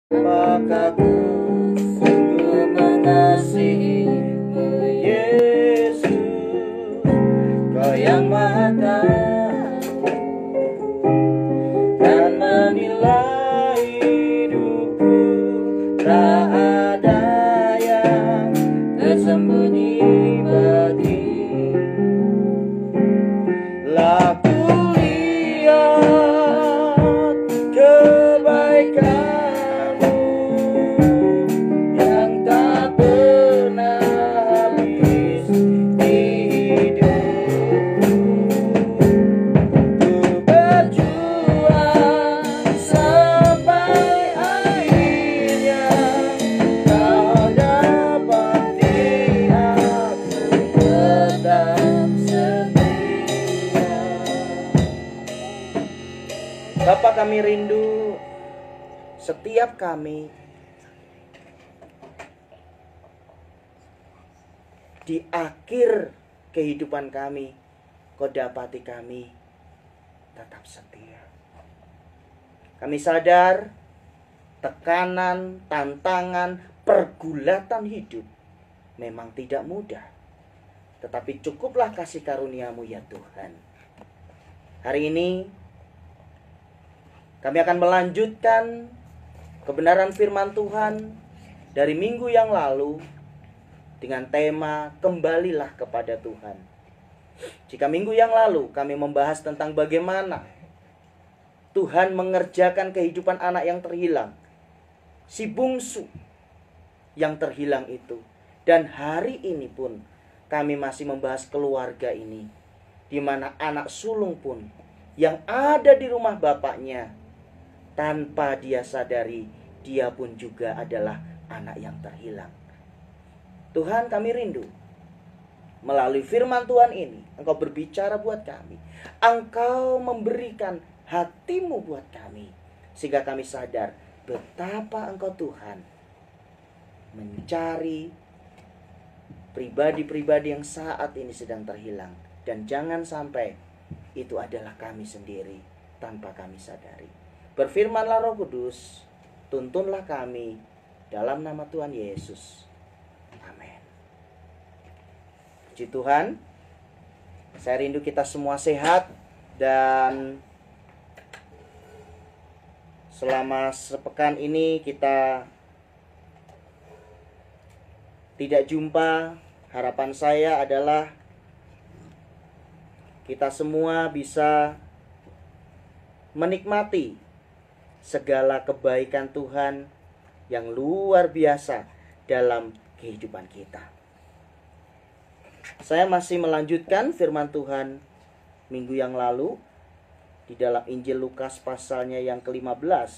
Maka ku sungguh mengasihimu, Yesus. Kau yang Maha Tahu dan menilai hidupku. Tak ada yang tersembunyi bagimu. Laku lihat kebaikanmu yang tak pernah habis di hidupku. Ku berjuang sampai akhirnya kau dapati aku tetap setia. Bapa, kami rindu setiap kami di akhir kehidupan kami, Kau dapati kami tetap setia. Kami sadar tekanan, tantangan, pergulatan hidup memang tidak mudah. Tetapi cukuplah kasih karunia-Mu ya Tuhan. Hari ini kami akan melanjutkan kebenaran firman Tuhan dari minggu yang lalu dengan tema kembalilah kepada Tuhan. Jika minggu yang lalu kami membahas tentang bagaimana Tuhan mengerjakan kehidupan anak yang terhilang, si bungsu yang terhilang itu. Dan hari ini pun kami masih membahas keluarga ini, di mana anak sulung pun yang ada di rumah bapaknya, tanpa dia sadari, dia pun juga adalah anak yang terhilang. Tuhan, kami rindu melalui firman Tuhan ini Engkau berbicara buat kami. Engkau memberikan hati-Mu buat kami, sehingga kami sadar betapa Engkau Tuhan mencari pribadi-pribadi yang saat ini sedang terhilang. Dan jangan sampai itu adalah kami sendiri tanpa kami sadari. Berfirmanlah Roh Kudus, tuntunlah kami dalam nama Tuhan Yesus. Amin. Puji Tuhan. Saya rindu kita semua sehat, dan selama sepekan ini kita tidak jumpa. Harapan saya adalah kita semua bisa menikmati segala kebaikan Tuhan yang luar biasa dalam kehidupan kita. Saya masih melanjutkan firman Tuhan minggu yang lalu di dalam Injil Lukas pasalnya yang ke-15.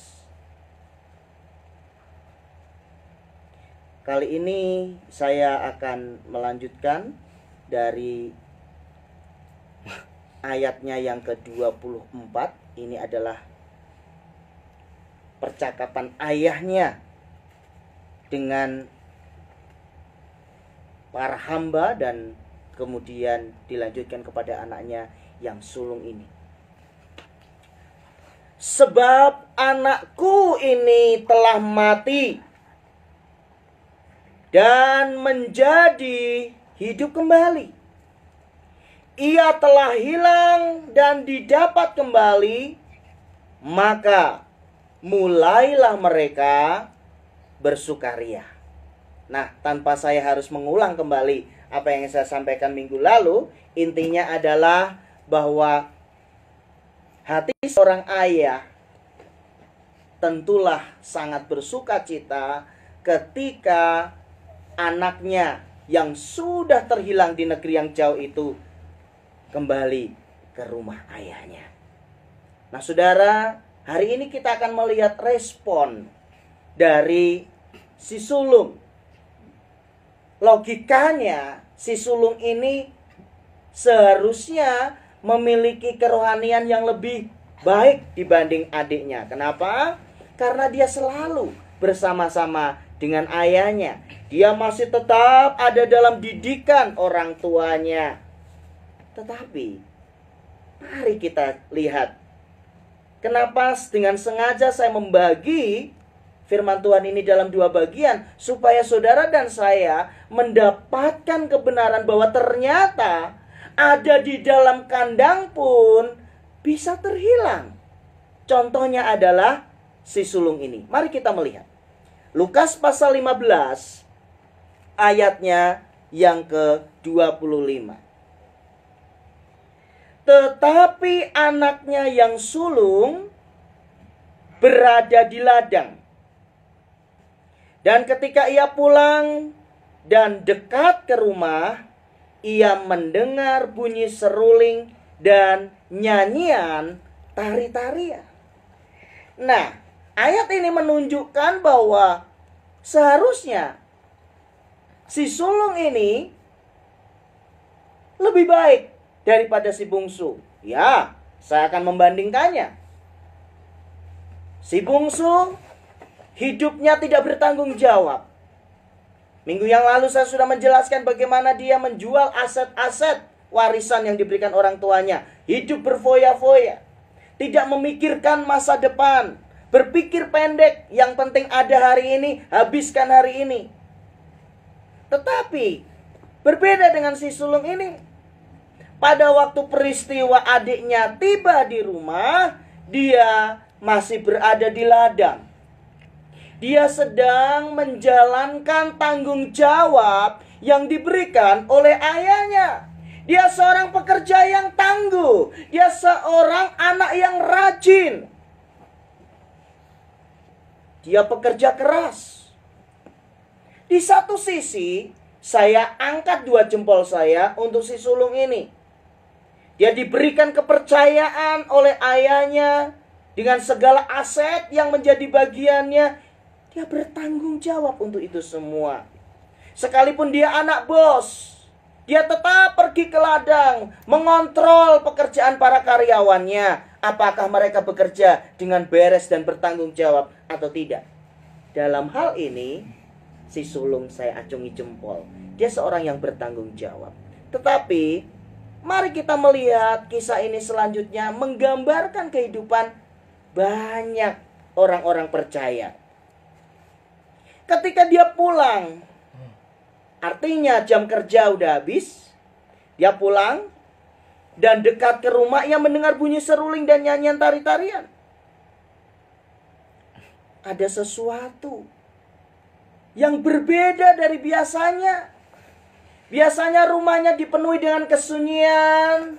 Kali ini saya akan melanjutkan dari ayatnya yang ke-24. Ini adalah percakapan ayahnya dengan para hamba, dan kemudian dilanjutkan kepada anaknya yang sulung ini. Sebab anakku ini telah mati dan menjadi hidup kembali. Ia telah hilang dan didapat kembali, maka mulailah mereka bersukaria. Nah, tanpa saya harus mengulang kembali apa yang saya sampaikan minggu lalu, intinya adalah bahwa hati seorang ayah tentulah sangat bersuka cita ketika anaknya yang sudah terhilang di negeri yang jauh itu kembali ke rumah ayahnya. Nah, saudara, hari ini kita akan melihat respon dari si sulung. Logikanya, si sulung ini seharusnya memiliki kerohanian yang lebih baik dibanding adiknya. Kenapa? Karena dia selalu bersama-sama dengan ayahnya. Dia masih tetap ada dalam didikan orang tuanya. Tetapi mari kita lihat kenapa dengan sengaja saya membagi firman Tuhan ini dalam dua bagian, supaya saudara dan saya mendapatkan kebenaran bahwa ternyata ada di dalam kandang pun bisa terhilang. Contohnya adalah si sulung ini. Mari kita melihat. Lukas pasal 15 ayatnya yang ke-25. Tetapi anaknya yang sulung berada di ladang. Dan ketika ia pulang dan dekat ke rumah, ia mendengar bunyi seruling dan nyanyian tari-tarian. Nah, ayat ini menunjukkan bahwa seharusnya si sulung ini lebih baik daripada si bungsu. Ya, saya akan membandingkannya. Si bungsu hidupnya tidak bertanggung jawab. Minggu yang lalu saya sudah menjelaskan bagaimana dia menjual aset-aset warisan yang diberikan orang tuanya. Hidup berfoya-foya. Tidak memikirkan masa depan. Berpikir pendek. Yang penting ada hari ini, habiskan hari ini. Tetapi berbeda dengan si sulung ini. Pada waktu peristiwa adiknya tiba di rumah, dia masih berada di ladang. Dia sedang menjalankan tanggung jawab yang diberikan oleh ayahnya. Dia seorang pekerja yang tangguh. Dia seorang anak yang rajin. Dia pekerja keras. Di satu sisi, saya angkat dua jempol saya untuk si sulung ini. Dia diberikan kepercayaan oleh ayahnya dengan segala aset yang menjadi bagiannya. Dia bertanggung jawab untuk itu semua. Sekalipun dia anak bos, dia tetap pergi ke ladang, mengontrol pekerjaan para karyawannya. Apakah mereka bekerja dengan beres dan bertanggung jawab atau tidak. Dalam hal ini, si sulung saya acungi jempol. Dia seorang yang bertanggung jawab. Tetapi, mari kita melihat kisah ini selanjutnya menggambarkan kehidupan banyak orang-orang percaya. Ketika dia pulang, artinya jam kerja udah habis, dia pulang dan dekat ke rumah ia mendengar bunyi seruling dan nyanyian tari-tarian. Ada sesuatu yang berbeda dari biasanya. Biasanya rumahnya dipenuhi dengan kesunyian.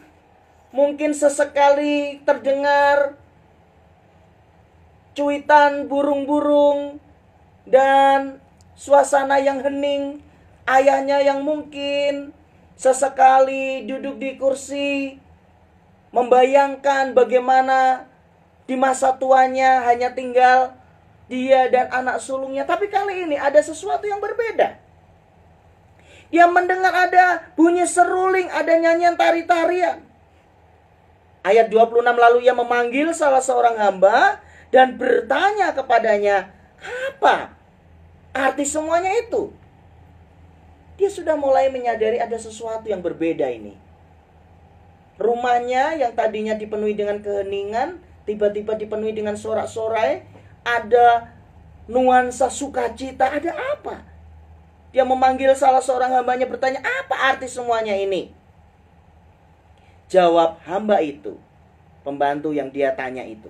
Mungkin sesekali terdengar cuitan burung-burung dan suasana yang hening. Ayahnya yang mungkin sesekali duduk di kursi membayangkan bagaimana di masa tuanya hanya tinggal dia dan anak sulungnya. Tapi kali ini ada sesuatu yang berbeda. Dia mendengar ada bunyi seruling, ada nyanyian tari-tarian. Ayat 26, lalu ia memanggil salah seorang hamba dan bertanya kepadanya, apa arti semuanya itu? Dia sudah mulai menyadari ada sesuatu yang berbeda ini. Rumahnya yang tadinya dipenuhi dengan keheningan, tiba-tiba dipenuhi dengan sorak-sorai. Ada nuansa sukacita, ada apa? Dia memanggil salah seorang hambanya bertanya, apa arti semuanya ini? Jawab hamba itu, pembantu yang dia tanya itu,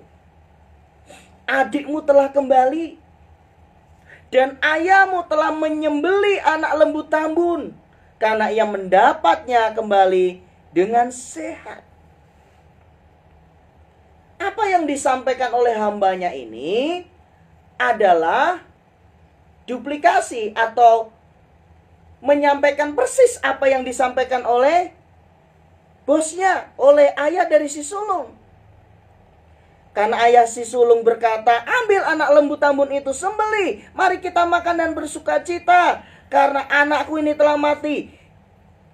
adikmu telah kembali dan ayahmu telah menyembelih anak lembu tambun karena ia mendapatnya kembali dengan sehat. Apa yang disampaikan oleh hambanya ini adalah duplikasi atau menyampaikan persis apa yang disampaikan oleh bosnya, oleh ayah dari si sulung. Karena ayah si sulung berkata, ambil anak lembu tambun itu, sembelih, mari kita makan dan bersukacita, karena anakku ini telah mati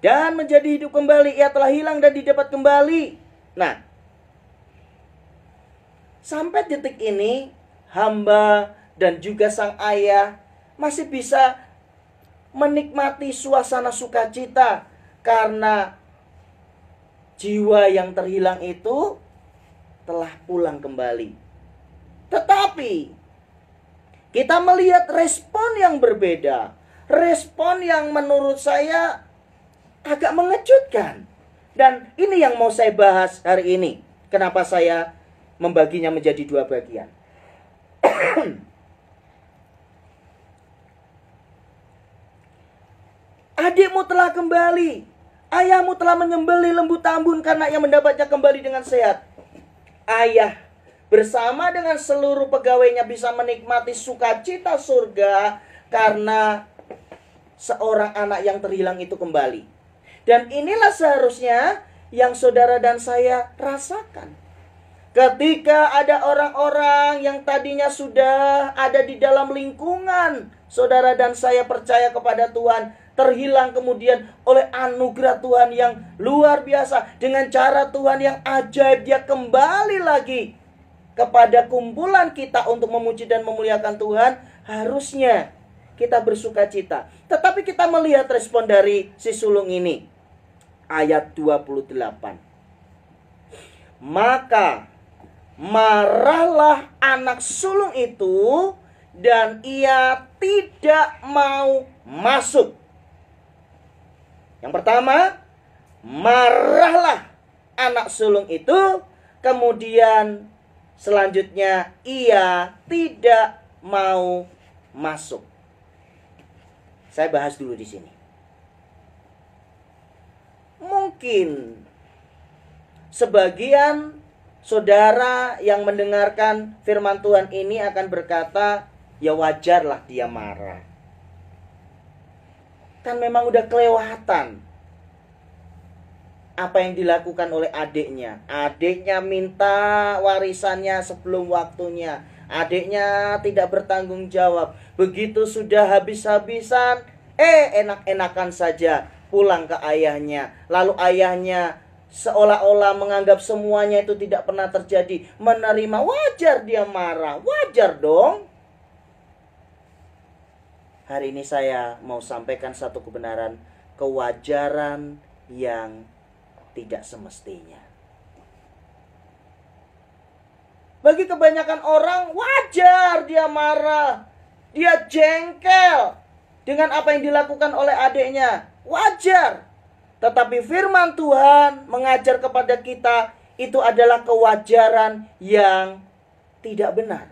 dan menjadi hidup kembali, ia telah hilang dan didapat kembali. Nah, sampai detik ini hamba dan juga sang ayah masih bisa menikmati suasana sukacita karena jiwa yang terhilang itu telah pulang kembali. Tetapi kita melihat respon yang berbeda. Respon yang menurut saya agak mengejutkan. Dan ini yang mau saya bahas hari ini. Kenapa saya membaginya menjadi dua bagian. Adikmu telah kembali. Ayahmu telah menyembelih lembu tambun karena ia mendapatnya kembali dengan sehat. Ayah bersama dengan seluruh pegawainya bisa menikmati sukacita surga karena seorang anak yang terhilang itu kembali. Dan inilah seharusnya yang saudara dan saya rasakan. Ketika ada orang-orang yang tadinya sudah ada di dalam lingkungan saudara dan saya percaya kepada Tuhan, terhilang kemudian oleh anugerah Tuhan yang luar biasa. Dengan cara Tuhan yang ajaib, dia kembali lagi kepada kumpulan kita untuk memuji dan memuliakan Tuhan. Harusnya kita bersuka cita. Tetapi kita melihat respon dari si sulung ini. Ayat 28. Maka marahlah anak sulung itu dan ia tidak mau masuk. Yang pertama, marahlah anak sulung itu, kemudian selanjutnya ia tidak mau masuk. Saya bahas dulu di sini. Mungkin sebagian saudara yang mendengarkan firman Tuhan ini akan berkata, ya wajarlah dia marah. Kan memang udah kelewatan apa yang dilakukan oleh adiknya. Adiknya minta warisannya sebelum waktunya. Adiknya tidak bertanggung jawab. Begitu sudah habis-habisan, enak-enakan saja pulang ke ayahnya. Lalu ayahnya seolah-olah menganggap semuanya itu tidak pernah terjadi. Menerima, wajar dia marah. Wajar dong. Hari ini saya mau sampaikan satu kebenaran, kewajaran yang tidak semestinya. Bagi kebanyakan orang wajar dia marah, dia jengkel dengan apa yang dilakukan oleh adiknya. Wajar. Tetapi firman Tuhan mengajar kepada kita itu adalah kewajaran yang tidak benar.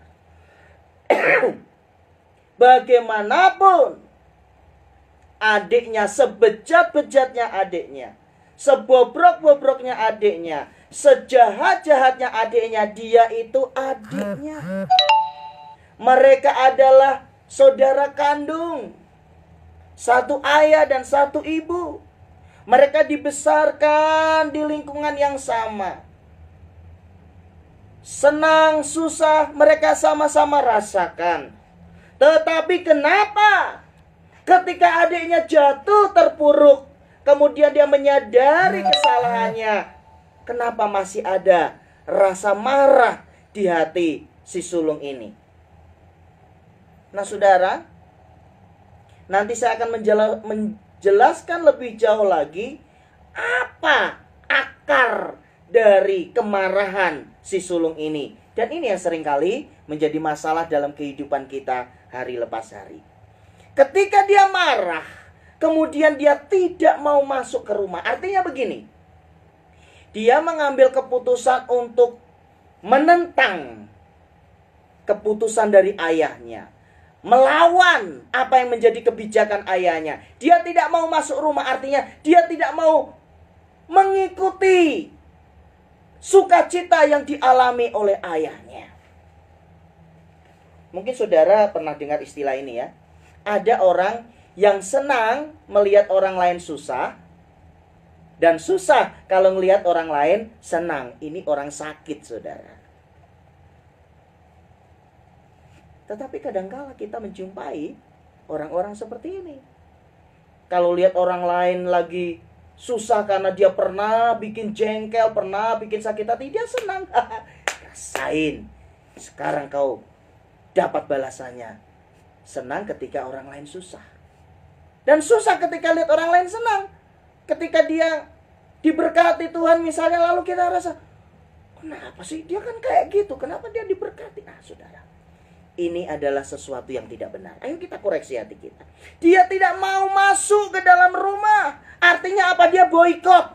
Bagaimanapun adiknya, sebejat-bejatnya adiknya, sebobrok-bobroknya adiknya, sejahat-jahatnya adiknya, dia itu adiknya. Mereka adalah saudara kandung, satu ayah dan satu ibu. Mereka dibesarkan di lingkungan yang sama. Senang, susah, mereka sama-sama rasakan. Tetapi kenapa ketika adiknya jatuh terpuruk, kemudian dia menyadari kesalahannya, kenapa masih ada rasa marah di hati si sulung ini? Nah saudara, nanti saya akan menjelaskan lebih jauh lagi apa akar dari kemarahan si sulung ini. Dan ini yang seringkali menjadi masalah dalam kehidupan kita hari lepas hari. Ketika dia marah, kemudian dia tidak mau masuk ke rumah. Artinya begini, dia mengambil keputusan untuk menentang keputusan dari ayahnya, melawan apa yang menjadi kebijakan ayahnya. Dia tidak mau masuk rumah, artinya dia tidak mau mengikuti sukacita yang dialami oleh ayahnya. Mungkin saudara pernah dengar istilah ini ya. Ada orang yang senang melihat orang lain susah, dan susah kalau melihat orang lain senang. Ini orang sakit, saudara. Tetapi kadangkala kita menjumpai orang-orang seperti ini. Kalau lihat orang lain lagi susah karena dia pernah bikin jengkel, pernah bikin sakit hati, dia senang. Rasain. Sekarang kau dapat balasannya. Senang ketika orang lain susah. Dan susah ketika lihat orang lain senang. Ketika dia diberkati Tuhan misalnya, lalu kita rasa, kenapa sih dia kan kayak gitu? Kenapa dia diberkati? Nah saudara, ini adalah sesuatu yang tidak benar. Ayo kita koreksi hati kita. Dia tidak mau masuk ke dalam rumah. Artinya apa? Dia boikot.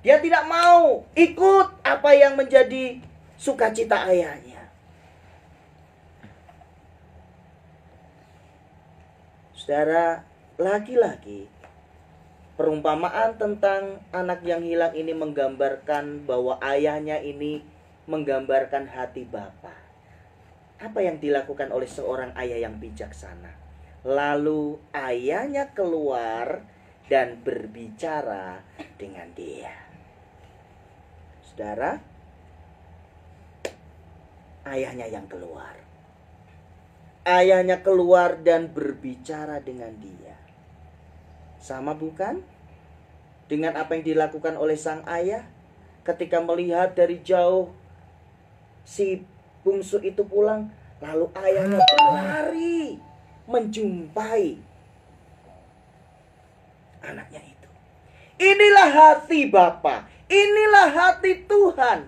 Dia tidak mau ikut apa yang menjadi sukacita ayahnya. Saudara, lagi-lagi perumpamaan tentang anak yang hilang ini menggambarkan bahwa ayahnya ini menggambarkan hati Bapa. Apa yang dilakukan oleh seorang ayah yang bijaksana? Lalu ayahnya keluar dan berbicara dengan dia. Saudara, ayahnya yang keluar. Ayahnya keluar dan berbicara dengan dia. Sama bukan? Dengan apa yang dilakukan oleh sang ayah ketika melihat dari jauh si bungsu itu pulang, lalu ayahnya berlari menjumpai anaknya itu. Inilah hati Bapa, inilah hati Tuhan.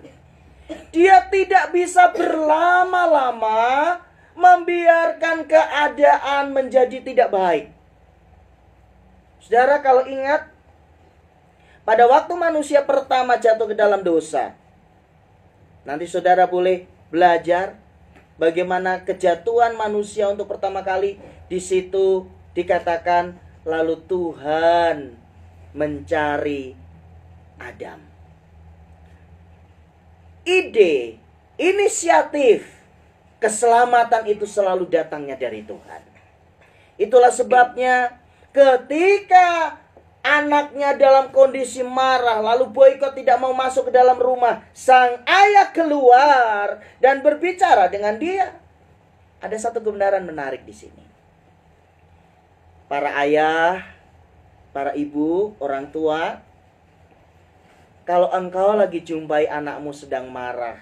Dia tidak bisa berlama-lama membiarkan keadaan menjadi tidak baik. Saudara, kalau ingat, pada waktu manusia pertama jatuh ke dalam dosa, nanti saudara boleh belajar bagaimana kejatuhan manusia untuk pertama kali. Di situ dikatakan, lalu Tuhan mencari Adam. Ide, inisiatif keselamatan itu selalu datangnya dari Tuhan. Itulah sebabnya ketika anaknya dalam kondisi marah, lalu boikot tidak mau masuk ke dalam rumah, sang ayah keluar dan berbicara dengan dia. Ada satu kebenaran menarik di sini. Para ayah, para ibu, orang tua, kalau engkau lagi jumpai anakmu sedang marah,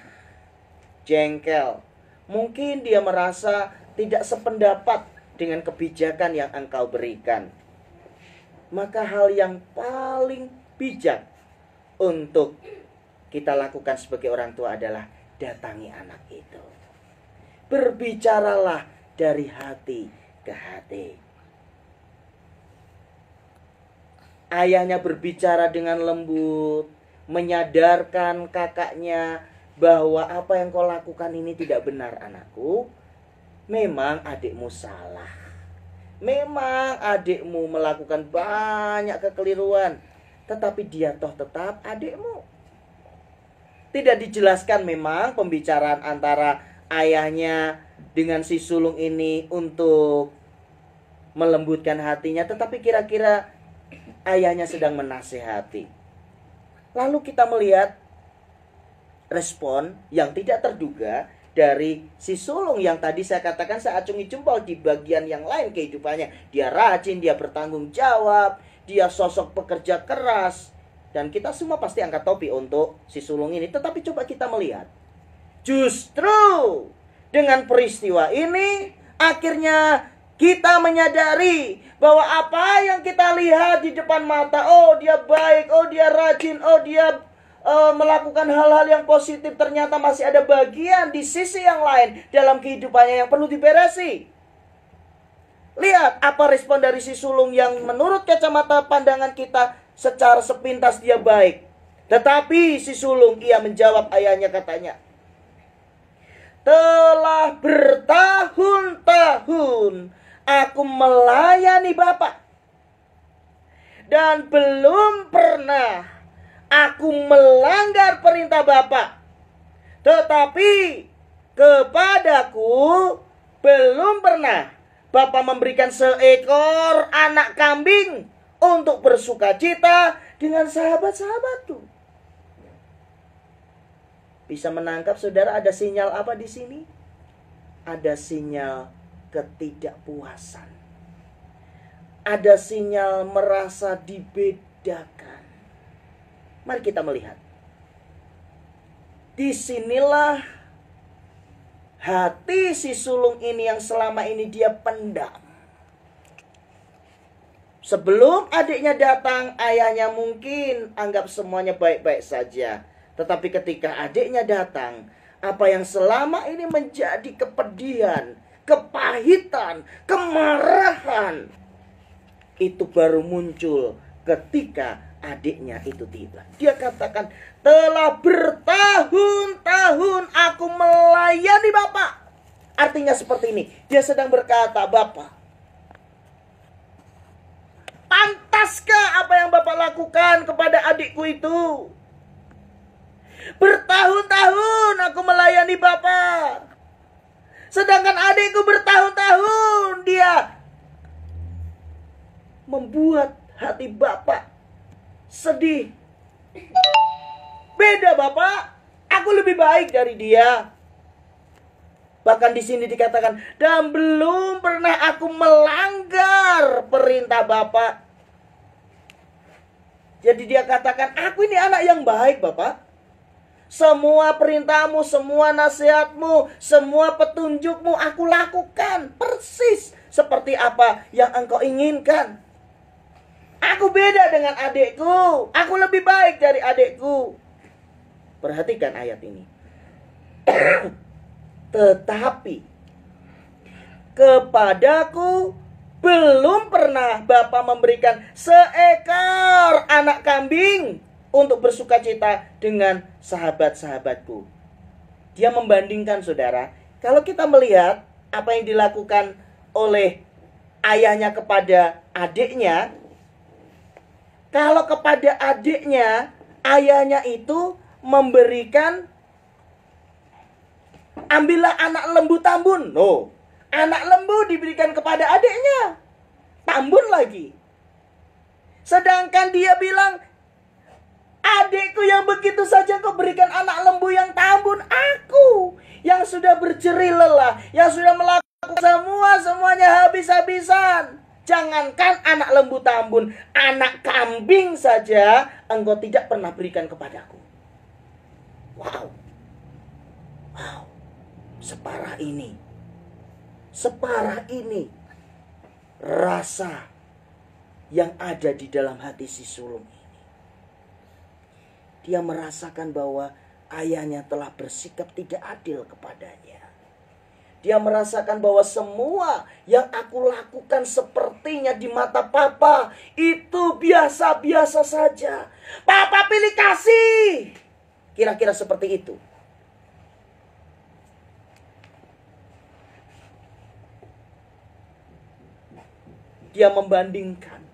jengkel, mungkin dia merasa tidak sependapat dengan kebijakan yang engkau berikan. Maka hal yang paling bijak untuk kita lakukan sebagai orang tua adalah datangi anak itu. Berbicaralah dari hati ke hati. Ayahnya berbicara dengan lembut, menyadarkan kakaknya bahwa apa yang kau lakukan ini tidak benar, anakku. Memang adikmu salah. Memang adikmu melakukan banyak kekeliruan, tetapi dia toh tetap adikmu. Tidak dijelaskan memang pembicaraan antara ayahnya dengan si sulung ini untuk melembutkan hatinya, tetapi kira-kira ayahnya sedang menasihati. Lalu kita melihat respon yang tidak terduga dari si sulung yang tadi saya katakan saya acungi jempol di bagian yang lain kehidupannya. Dia rajin, dia bertanggung jawab, dia sosok pekerja keras. Dan kita semua pasti angkat topi untuk si sulung ini. Tetapi coba kita melihat, justru dengan peristiwa ini akhirnya kita menyadari bahwa apa yang kita lihat di depan mata, oh dia baik, oh dia rajin, oh dia melakukan hal-hal yang positif, ternyata masih ada bagian di sisi yang lain dalam kehidupannya yang perlu diberesi. Lihat apa respon dari si sulung yang menurut kacamata pandangan kita secara sepintas dia baik. Tetapi si sulung ia menjawab ayahnya, katanya, telah bertahun-tahun aku melayani Bapak, dan belum pernah aku melanggar perintah Bapak. Tetapi kepadaku belum pernah Bapak memberikan seekor anak kambing untuk bersukacita dengan sahabat-sahabatku. Bisa menangkap saudara ada sinyal apa di sini? Ada sinyal ketidakpuasan. Ada sinyal merasa dibedakan. Mari kita melihat. Disinilah hati si sulung ini yang selama ini dia pendam. Sebelum adiknya datang, ayahnya mungkin anggap semuanya baik-baik saja. Tetapi ketika adiknya datang, apa yang selama ini menjadi kepedihan, kepahitan, kemarahan, itu baru muncul ketika adiknya itu tiba. Dia katakan, telah bertahun-tahun aku melayani Bapak. Artinya seperti ini, dia sedang berkata, Bapak, pantaskah apa yang Bapak lakukan kepada adikku itu? Bertahun-tahun aku melayani Bapak. Sedangkan adikku bertahun-tahun dia membuat hati Bapak sedih. Beda Bapak, aku lebih baik dari dia. Bahkan di sini dikatakan, dan belum pernah aku melanggar perintah Bapak. Jadi dia katakan, aku ini anak yang baik Bapak. Semua perintahmu, semua nasihatmu, semua petunjukmu aku lakukan persis seperti apa yang engkau inginkan. Aku beda dengan adikku. Aku lebih baik dari adikku. Perhatikan ayat ini. Tetapi kepadaku belum pernah Bapa memberikan seekor anak kambing untuk bersukacita dengan sahabat-sahabatku. Dia membandingkan, saudara. Kalau kita melihat apa yang dilakukan oleh ayahnya kepada adiknya, kalau kepada adiknya, ayahnya itu memberikan, ambillah anak lembu tambun. No, anak lembu diberikan kepada adiknya, tambun lagi. Sedangkan dia bilang, adikku yang begitu saja kau berikan anak lembu yang tambun. Aku yang sudah berjerih lelah, yang sudah melakukan semuanya habis-habisan. Jangankan anak lembu tambun, anak kambing saja engkau tidak pernah berikan kepadaku. Wow. Wow. Separah ini rasa yang ada di dalam hati si sulung ini. Dia merasakan bahwa ayahnya telah bersikap tidak adil kepadanya. Dia merasakan bahwa semua yang aku lakukan sepertinya di mata Papa itu biasa-biasa saja. Papa pilih kasih. Kira-kira seperti itu. Dia membandingkan,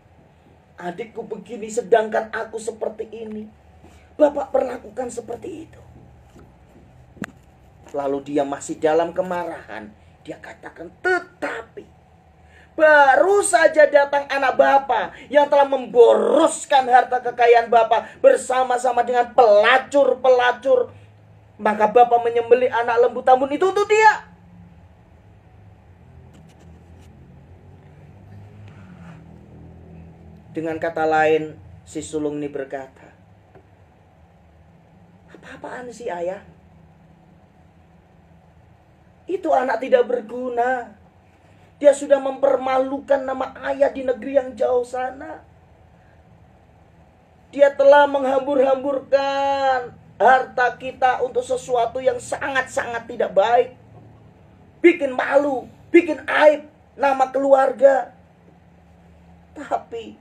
adikku begini sedangkan aku seperti ini. Bapak perlakukan seperti itu. Lalu dia masih dalam kemarahan. Dia katakan, tetapi baru saja datang anak Bapak yang telah memboroskan harta kekayaan Bapak bersama-sama dengan pelacur-pelacur. Maka Bapak menyembelih anak lembu tambun itu untuk dia. Dengan kata lain, si sulung ini berkata, apa-apaan sih ayah? Itu anak tidak berguna. Dia sudah mempermalukan nama ayah di negeri yang jauh sana. Dia telah menghambur-hamburkan harta kita untuk sesuatu yang sangat-sangat tidak baik. Bikin malu, bikin aib nama keluarga. Tapi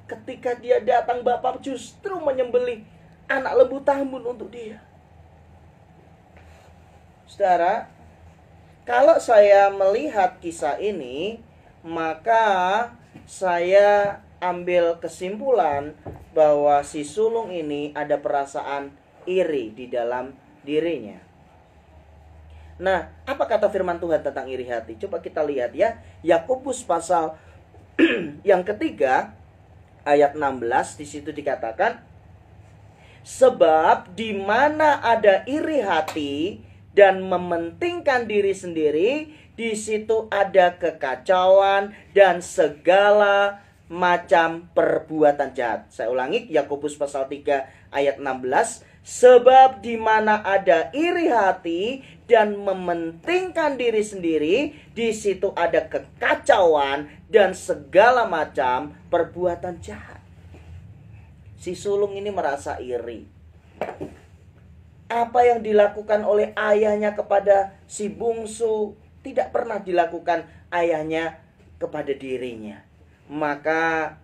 ketika dia datang, Bapak justru menyembelih anak lembu tambun untuk dia. Saudara, kalau saya melihat kisah ini, maka saya ambil kesimpulan bahwa si sulung ini ada perasaan iri di dalam dirinya. Nah, apa kata firman Tuhan tentang iri hati? Coba kita lihat ya. Yakobus pasal yang ketiga, ayat 16, di situ dikatakan, sebab di mana ada iri hati dan mementingkan diri sendiri, di situ ada kekacauan dan segala macam perbuatan jahat. Saya ulangi, Yakobus pasal 3 ayat 16. Sebab di mana ada iri hati dan mementingkan diri sendiri, di situ ada kekacauan dan segala macam perbuatan jahat. Si sulung ini merasa iri. Apa yang dilakukan oleh ayahnya kepada si bungsu tidak pernah dilakukan ayahnya kepada dirinya. Maka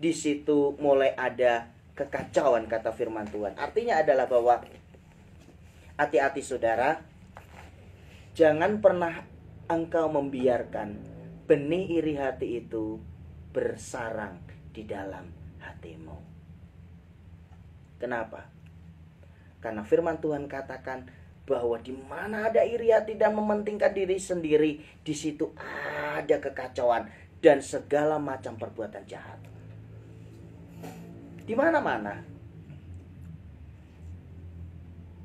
di situ mulai ada kekacauan, kata firman Tuhan. Artinya adalah bahwa hati-hati saudara, jangan pernah engkau membiarkan benih iri hati itu bersarang di dalam hatimu. Kenapa? Karena firman Tuhan katakan bahwa di mana ada iri hati dan mementingkan diri sendiri, di situ ada kekacauan dan segala macam perbuatan jahat. Di mana-mana.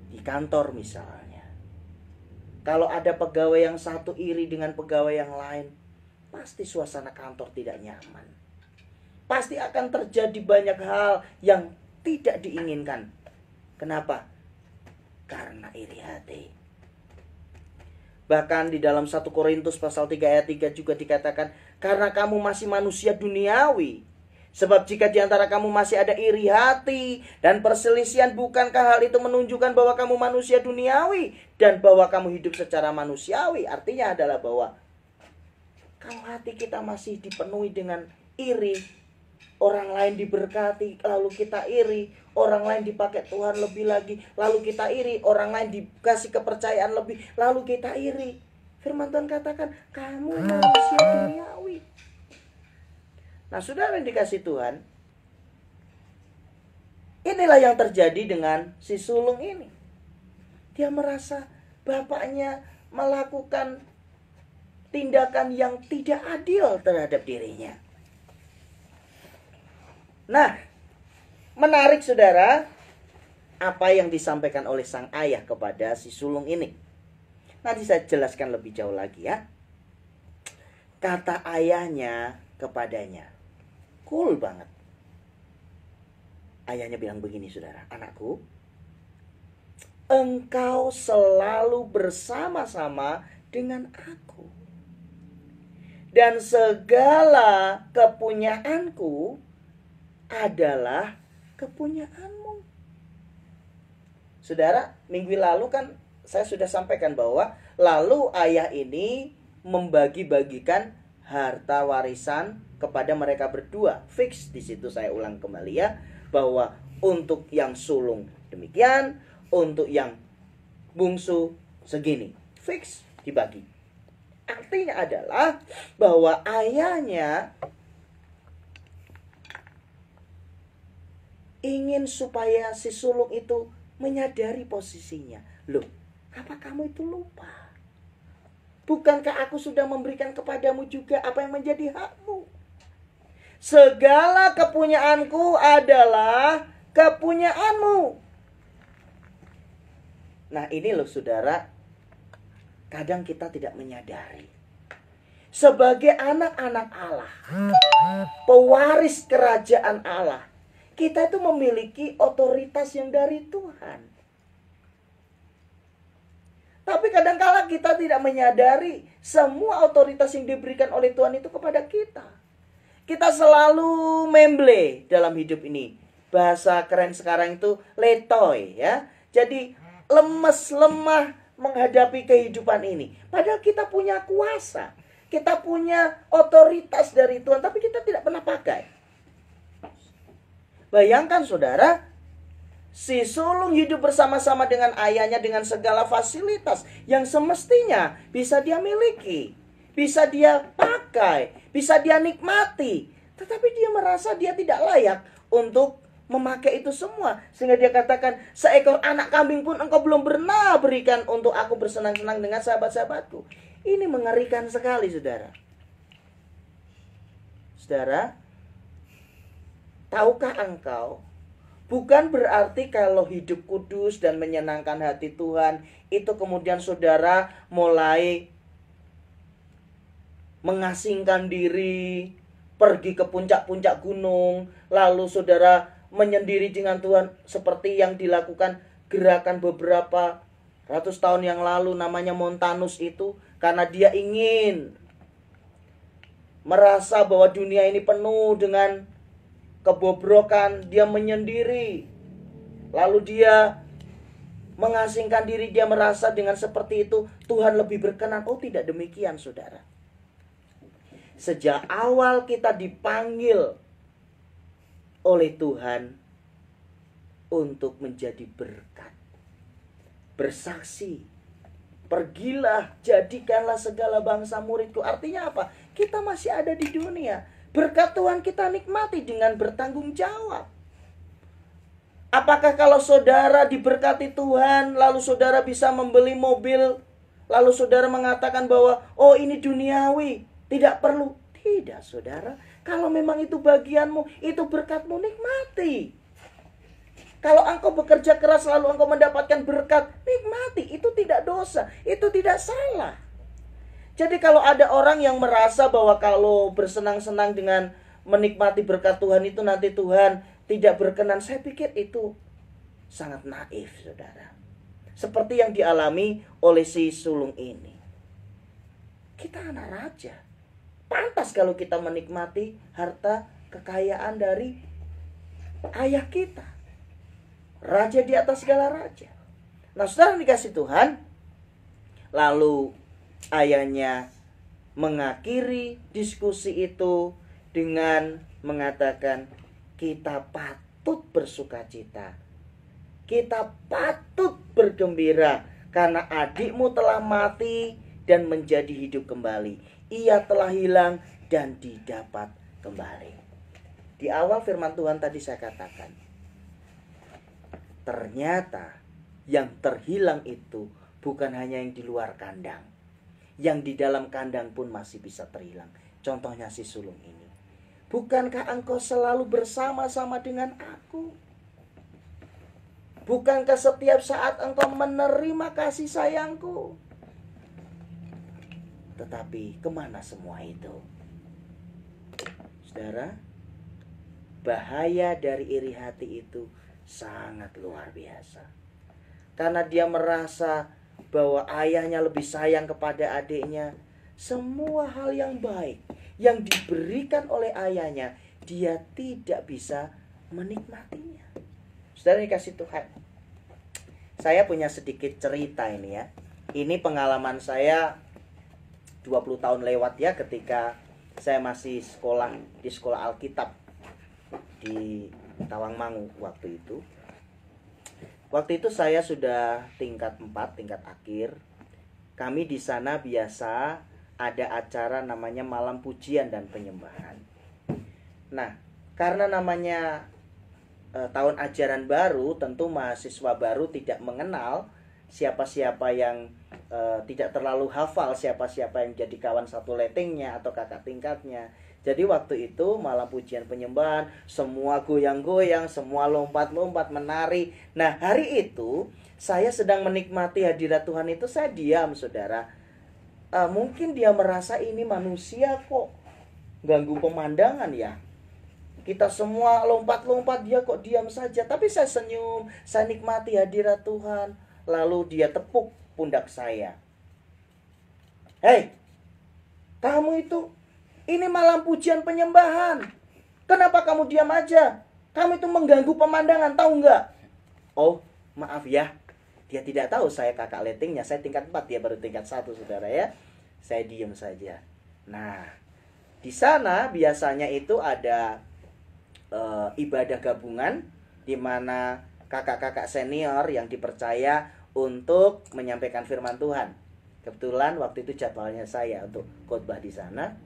Di kantor misalnya. Kalau ada pegawai yang satu iri dengan pegawai yang lain, pasti suasana kantor tidak nyaman. Pasti akan terjadi banyak hal yang tidak diinginkan. Kenapa? Karena iri hati. Bahkan di dalam 1 Korintus pasal 3 ayat 3 juga dikatakan, karena kamu masih manusia duniawi. Sebab jika di antara kamu masih ada iri hati dan perselisihan, bukankah hal itu menunjukkan bahwa kamu manusia duniawi dan bahwa kamu hidup secara manusiawi? Artinya adalah bahwa kalau hati kita masih dipenuhi dengan iri, orang lain diberkati, lalu kita iri. Orang lain dipakai Tuhan lebih lagi, lalu kita iri. Orang lain dikasih kepercayaan lebih, lalu kita iri. Firman Tuhan katakan, kamu manusia duniawi. Nah, saudara yang dikasih Tuhan, inilah yang terjadi dengan si sulung ini. Dia merasa bapaknya melakukan tindakan yang tidak adil terhadap dirinya. Nah, menarik saudara, apa yang disampaikan oleh sang ayah kepada si sulung ini. Nanti saya jelaskan lebih jauh lagi ya. Kata ayahnya kepadanya, cool banget. Ayahnya bilang begini saudara, anakku, engkau selalu bersama-sama dengan aku. Dan segala kepunyaanku adalah kepunyaanmu. Saudara, minggu lalu kan saya sudah sampaikan bahwa lalu ayah ini membagi-bagikan harta warisan kepada mereka berdua. Fix di situ, saya ulang kembali ya, bahwa untuk yang sulung demikian, untuk yang bungsu segini. Fix dibagi. Artinya adalah bahwa ayahnya ingin supaya si sulung itu menyadari posisinya. Loh, apa kamu itu lupa? Bukankah aku sudah memberikan kepadamu juga apa yang menjadi hakmu? Segala kepunyaanku adalah kepunyaanmu. Nah, ini loh saudara, kadang kita tidak menyadari. Sebagai anak-anak Allah, pewaris kerajaan Allah, kita itu memiliki otoritas yang dari Tuhan. Tapi kadang-kala kita tidak menyadari semua otoritas yang diberikan oleh Tuhan itu kepada kita. Kita selalu memble dalam hidup ini. Bahasa keren sekarang itu letoy ya. Jadi lemes, lemah menghadapi kehidupan ini. Padahal kita punya kuasa. Kita punya otoritas dari Tuhan, tapi kita tidak pernah pakai. Bayangkan saudara, si sulung hidup bersama-sama dengan ayahnya dengan segala fasilitas yang semestinya bisa dia miliki, bisa dia pakai, bisa dia nikmati. Tetapi dia merasa dia tidak layak untuk memakai itu semua. Sehingga dia katakan, seekor anak kambing pun engkau belum pernah berikan untuk aku bersenang-senang dengan sahabat-sahabatku. Ini mengerikan sekali saudara. Saudara, tahukah engkau, bukan berarti kalau hidup kudus dan menyenangkan hati Tuhan, itu kemudian saudara mulai mengasingkan diri, pergi ke puncak-puncak gunung, lalu saudara menyendiri dengan Tuhan seperti yang dilakukan gerakan beberapa ratus tahun yang lalu namanya Montanus itu, karena dia ingin merasa bahwa dunia ini penuh dengan kebobrokan, dia menyendiri. Lalu dia mengasingkan diri, dia merasa dengan seperti itu Tuhan lebih berkenan. Oh, tidak demikian, saudara. Sejak awal kita dipanggil oleh Tuhan untuk menjadi berkat, bersaksi. Pergilah, jadikanlah segala bangsa muridku. Artinya apa? Kita masih ada di dunia. Berkat Tuhan kita nikmati dengan bertanggung jawab. Apakah kalau saudara diberkati Tuhan, lalu saudara bisa membeli mobil, lalu saudara mengatakan bahwa, oh ini duniawi, tidak perlu? Tidak, saudara. Kalau memang itu bagianmu, itu berkatmu, nikmati. Kalau engkau bekerja keras lalu engkau mendapatkan berkat, nikmati. Itu tidak dosa, itu tidak salah. Jadi kalau ada orang yang merasa bahwa kalau bersenang-senang dengan menikmati berkat Tuhan itu nanti Tuhan tidak berkenan, saya pikir itu sangat naif, saudara. Seperti yang dialami oleh si sulung ini. Kita anak raja. Pantas kalau kita menikmati harta kekayaan dari ayah kita. Raja di atas segala raja. Nah, saudara dikasih Tuhan, lalu ayahnya mengakhiri diskusi itu dengan mengatakan, kita patut bersukacita, kita patut bergembira, karena adikmu telah mati dan menjadi hidup kembali. Ia telah hilang dan didapat kembali. Di awal firman Tuhan tadi saya katakan, ternyata yang terhilang itu bukan hanya yang di luar kandang, yang di dalam kandang pun masih bisa terhilang. Contohnya si sulung ini. Bukankah engkau selalu bersama-sama dengan aku? Bukankah setiap saat engkau menerima kasih sayangku? Tetapi kemana semua itu? Saudara, bahaya dari iri hati itu sangat luar biasa. Karena dia merasa bahwa ayahnya lebih sayang kepada adiknya. Semua hal yang baik yang diberikan oleh ayahnya, dia tidak bisa menikmatinya. Saudara dikasih Tuhan, saya punya sedikit cerita ini ya. Ini pengalaman saya 20 tahun lewat ya, ketika saya masih sekolah di sekolah Alkitab di Tawangmangu waktu itu. Waktu itu saya sudah tingkat 4, tingkat akhir. Kami di sana biasa ada acara namanya malam pujian dan penyembahan. Nah, karena namanya tahun ajaran baru, tentu mahasiswa baru tidak mengenal siapa-siapa yang tidak terlalu hafal, siapa-siapa yang jadi kawan satu lettingnya atau kakak tingkatnya. Jadi waktu itu malam pujian penyembahan, semua goyang-goyang, semua lompat-lompat, menari. Nah, hari itu saya sedang menikmati hadirat Tuhan itu, saya diam, saudara. Mungkin dia merasa ini manusia kok ganggu pemandangan ya. Kita semua lompat-lompat, dia kok diam saja. Tapi saya senyum, saya nikmati hadirat Tuhan. Lalu dia tepuk pundak saya. Hei, kamu itu, ini malam pujian penyembahan. Kenapa kamu diam aja? Kamu itu mengganggu pemandangan, tahu nggak? Oh, maaf ya. Dia tidak tahu saya kakak lettingnya. Saya tingkat 4, dia baru tingkat 1, saudara ya. Saya diam saja. Nah, di sana biasanya itu ada ibadah gabungan, di mana kakak-kakak senior yang dipercaya untuk menyampaikan firman Tuhan. Kebetulan waktu itu jadwalnya saya untuk khotbah di sana.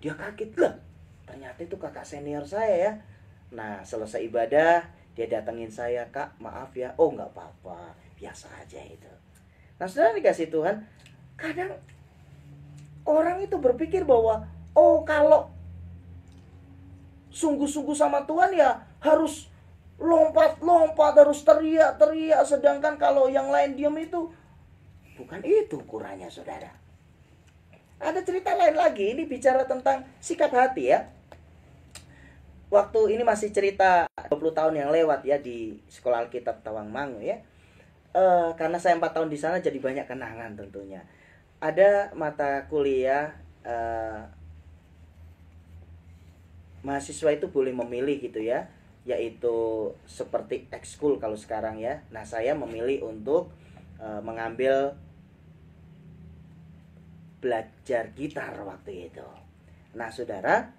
Dia kaget lah, ternyata itu kakak senior saya ya. Nah, selesai ibadah, dia datengin saya, Kak, maaf ya. Oh, nggak apa-apa, biasa aja itu. Nah, saudara dikasih Tuhan, kadang orang itu berpikir bahwa, oh, kalau sungguh-sungguh sama Tuhan ya harus lompat-lompat, harus teriak-teriak. Sedangkan kalau yang lain diam itu, bukan itu ukurannya, saudara. Ada cerita lain lagi, ini bicara tentang sikap hati ya. Waktu ini masih cerita 20 tahun yang lewat ya, di sekolah Alkitab Tawangmangu ya. Karena saya 4 tahun di sana, jadi banyak kenangan tentunya. Ada mata kuliah mahasiswa itu boleh memilih gitu ya, yaitu seperti ekskul kalau sekarang ya. Nah, saya memilih untuk mengambil belajar gitar waktu itu. Nah, saudara,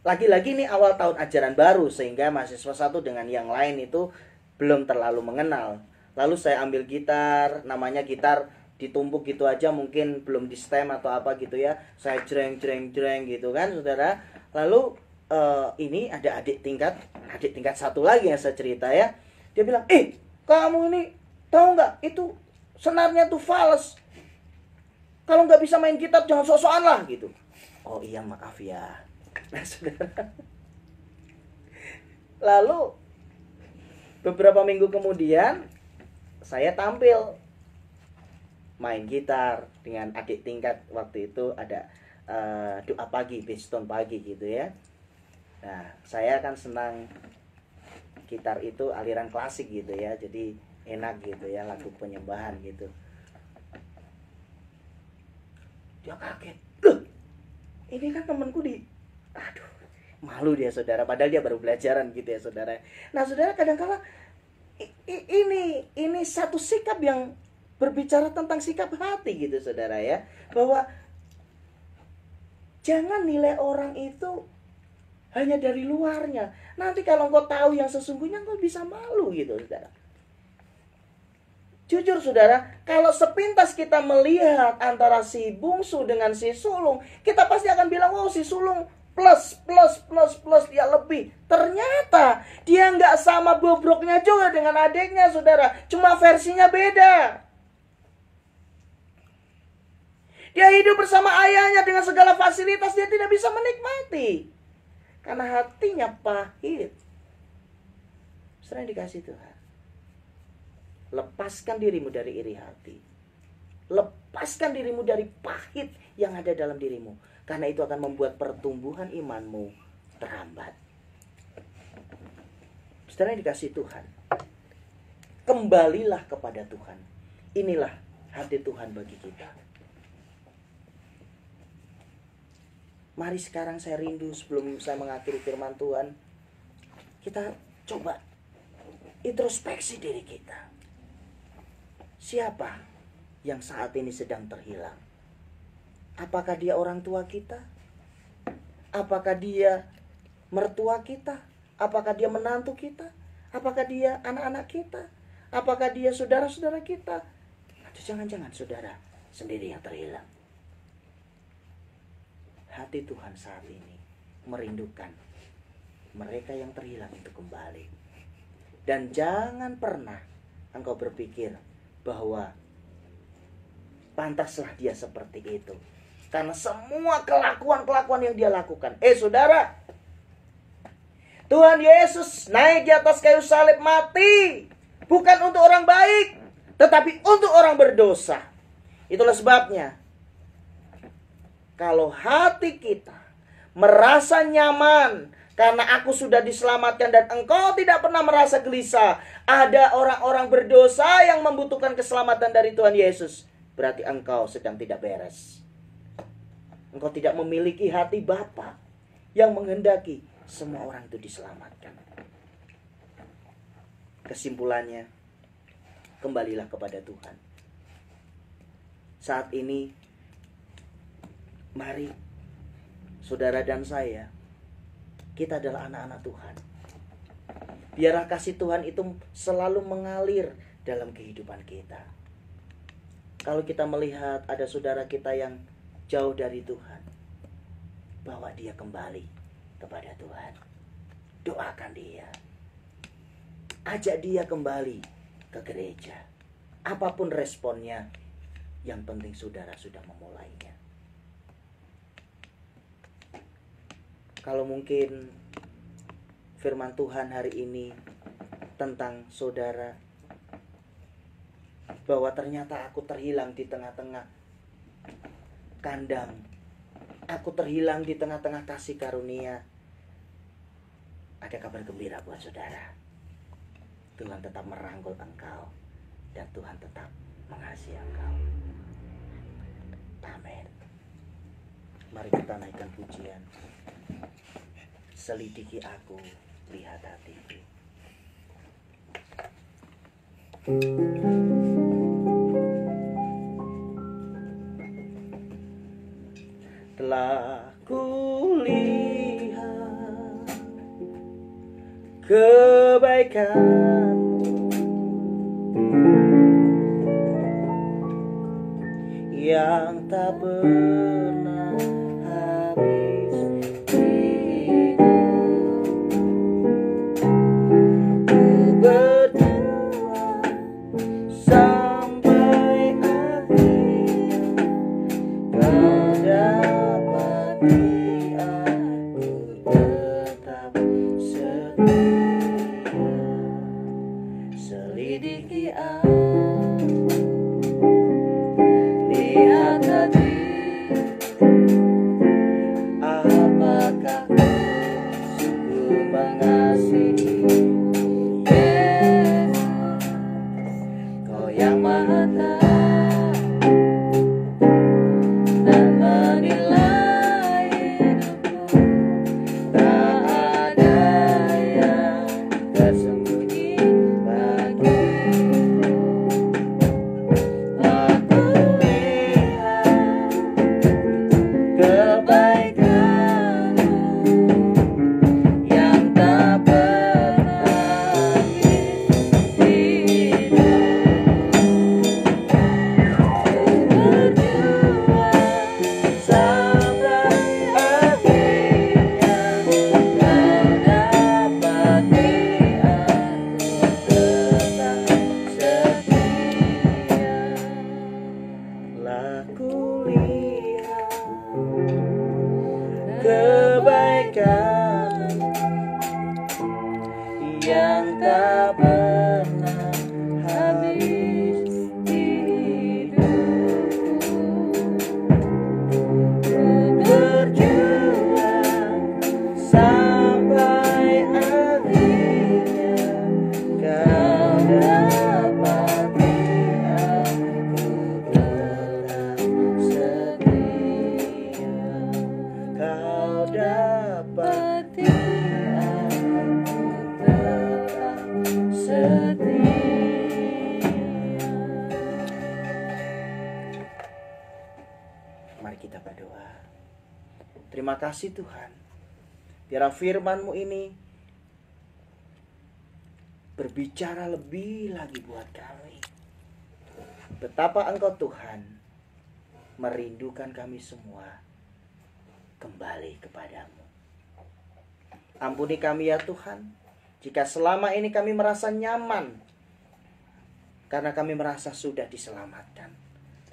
lagi-lagi ini awal tahun ajaran baru, sehingga mahasiswa satu dengan yang lain itu belum terlalu mengenal. Lalu saya ambil gitar, namanya gitar ditumpuk gitu aja, mungkin belum di stem atau apa gitu ya. Saya jreng gitu kan, saudara. Lalu ini ada adik tingkat satu lagi yang saya cerita ya. Dia bilang, kamu ini tahu nggak, itu senarnya tuh fals. Kalau nggak bisa main gitar jangan sok-sokan lah gitu. Oh iya, maaf ya. Nah, saudara. Lalu beberapa minggu kemudian saya tampil main gitar dengan adik tingkat waktu itu. Ada doa pagi, Beatstone pagi gitu ya. Nah, saya kan senang gitar itu aliran klasik gitu ya, jadi enak gitu ya, lagu penyembahan gitu. Dia kaget, loh ini kan temanku aduh, malu dia, saudara, padahal dia baru belajaran gitu ya, saudara. Nah, saudara, kadang-kala ini satu sikap yang berbicara tentang sikap hati gitu, saudara ya, bahwa jangan nilai orang itu hanya dari luarnya. Nanti kalau engkau tahu yang sesungguhnya, engkau bisa malu gitu, saudara. Jujur, saudara, kalau sepintas kita melihat antara si bungsu dengan si sulung, kita pasti akan bilang, oh si sulung plus, dia lebih. Ternyata dia nggak sama bobroknya juga dengan adiknya, saudara. Cuma versinya beda. Dia hidup bersama ayahnya dengan segala fasilitas, dia tidak bisa menikmati. Karena hatinya pahit. Saudara yang dikasih Tuhan, lepaskan dirimu dari iri hati. Lepaskan dirimu dari pahit yang ada dalam dirimu. Karena itu akan membuat pertumbuhan imanmu terhambat. Saudara yang dikasih Tuhan, kembalilah kepada Tuhan. Inilah hati Tuhan bagi kita. Mari sekarang saya rindu, sebelum saya mengakhiri firman Tuhan, kita coba introspeksi diri kita. Siapa yang saat ini sedang terhilang? Apakah dia orang tua kita? Apakah dia mertua kita? Apakah dia menantu kita? Apakah dia anak-anak kita? Apakah dia saudara-saudara kita? Atau jangan-jangan saudara sendiri yang terhilang? Hati Tuhan saat ini merindukan mereka yang terhilang itu kembali. Dan jangan pernah engkau berpikir bahwa pantaslah dia seperti itu, karena semua kelakuan yang dia lakukan. Saudara, Tuhan Yesus naik di atas kayu salib mati bukan untuk orang baik, tetapi untuk orang berdosa. Itulah sebabnya kalau hati kita merasa nyaman karena aku sudah diselamatkan dan engkau tidak pernah merasa gelisah, ada orang-orang berdosa yang membutuhkan keselamatan dari Tuhan Yesus, berarti engkau sedang tidak beres. Engkau tidak memiliki hati Bapa yang menghendaki semua orang itu diselamatkan. Kesimpulannya, kembalilah kepada Tuhan. Saat ini, mari saudara dan saya, kita adalah anak-anak Tuhan. Biarlah kasih Tuhan itu selalu mengalir dalam kehidupan kita. Kalau kita melihat ada saudara kita yang jauh dari Tuhan, bawa dia kembali kepada Tuhan. Doakan dia. Ajak dia kembali ke gereja. Apapun responnya, yang penting saudara sudah memulainya. Kalau mungkin firman Tuhan hari ini tentang saudara, bahwa ternyata aku terhilang di tengah-tengah kandang, aku terhilang di tengah-tengah kasih karunia, ada kabar gembira buat saudara. Tuhan tetap merangkul engkau dan Tuhan tetap mengasihi engkau. Amin. Mari kita naikkan pujian. Selidiki aku lihat hatiku. Telah kulihat kebaikan-Mu yang tak pernah habis di hidup. Ku berjuang sampai akhir, Kau dapati aku tetap setia. Selidiki aku, lihat hati, apakah sungguh mengasihi Yesus, Kau yang Maha Tahu dan menilai hidupku. Tak ada yang tersembunyi bagimu. Aku lihat kebaikan-Mu yang tak pernah habis di hidupku. Ku berjuang sampai akhirnya, Kau dapati aku tetap setia. Lah kulihat kebaikan-Mu yang tak pernah habis di hidupku. Ku berjuang sampai akhirnya, Kau dapati aku tetap setia. Kau dapati aku tetap setia. Mari kita berdoa. Terima kasih Tuhan, biarlah firman-Mu ini berbicara lebih lagi buat kami. Betapa Engkau Tuhan merindukan kami semua kembali kepadamu. Ampuni kami ya Tuhan, jika selama ini kami merasa nyaman karena kami merasa sudah diselamatkan.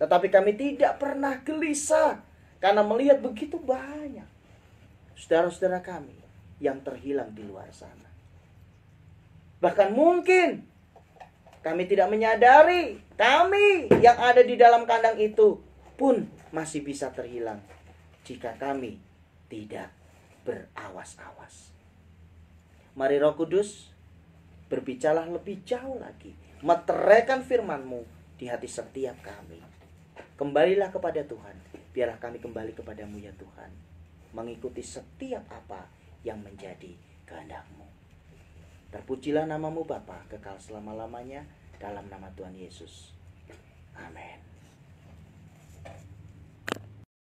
Tetapi kami tidak pernah gelisah karena melihat begitu banyak saudara-saudara kami yang terhilang di luar sana. Bahkan mungkin kami tidak menyadari kami yang ada di dalam kandang itu pun masih bisa terhilang jika kami tidak berawas-awas. Mari Roh Kudus berbicaralah lebih jauh lagi, meteraikan firman-Mu di hati setiap kami. Kembalilah kepada Tuhan, biarlah kami kembali kepadamu ya Tuhan, mengikuti setiap apa yang menjadi kehendak-Mu. Terpujilah namamu Bapa kekal selama-lamanya, dalam nama Tuhan Yesus. Amin.